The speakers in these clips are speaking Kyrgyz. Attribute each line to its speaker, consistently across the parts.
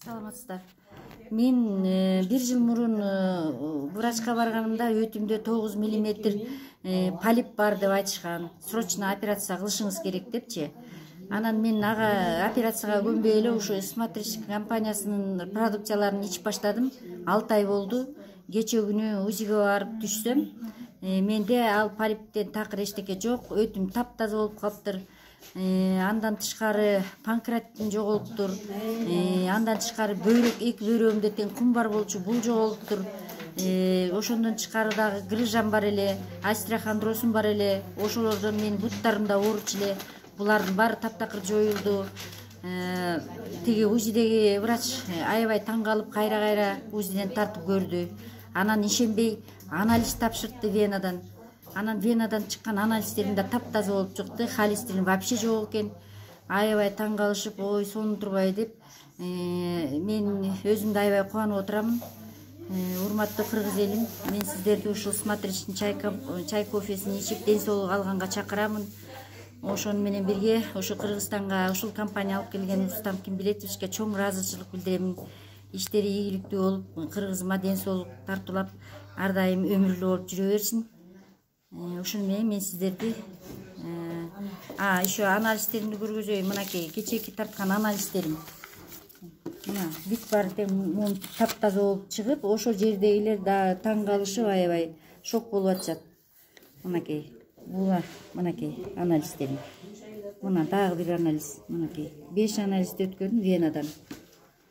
Speaker 1: Саламатсыздар. Мен бир жыл мурун врачка барганымда өтүмдө 9 мм полип бар деп айтышкан. Срочно операция кылышыңыз керек депчи. Анан мен ага операцияга көнбөй эле ушу смотрич компаниясынын продукцияларын ичип баштадым. 6 ай болду. Кече күнү УЗИге барып түшсөм, менде ал полиптен такыр эчтеке жок, өтүм таптаза болуп калыптыр. Андан тышкары панкреатим жоголуптур. Андан тышкары бөйрөк, эки бөйрөгүмдө тең кум бар болчу, бул жоголуптур. Ошондон тышкары дагы грыжам бар эле, остеохондрозум бар эле. Ошолордон менин буттарым да ооруч эле. Булардын баары таптакыр жоюлду. Тиги УЗИдеги врач аябай таң калып, кайра УЗИден тартып көрдү. Анан ишенбей анализ тапшыртты венадан. Анан венадан чыккан анализтеримде таптаза болуп чыкты, холестерин вообще жок экен. Аябай таң калышып, ой сонун турбай деп, мен өзүм да аябай кубанып отурамын. Урматтуу кыргыз элим, мен сиздерди ушул смотричтин чай кофесин ичип ден соолук алганга чакырамын. Ошону менен бирге ушу Кыргызстанга ушул компания алып келген Рустам Кимбилетовичке чоң ыраазычылык билдирем. Иштери ийгиликтүү болуп, кыргызыма ден соолук тартуулап, ар дайым өмүрлүү болуп жүрө берсин. Ошону менен мен сиздерди еще анализтеримди көргөзөйүн. Мынакей кечээки тарткан анализтерим. Мына бүт баары тең таптаза болуп чыгып, ошол жердегилер да таң калышып аябай шок болуп атышат. Мынакей. Булар мынакей анализтерим. Мына дагы бир анализ. Мынакей 5 анализди өткөрдүм венадан.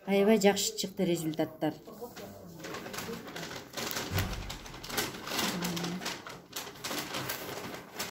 Speaker 1: Аябай жакшы чыкты результаттар.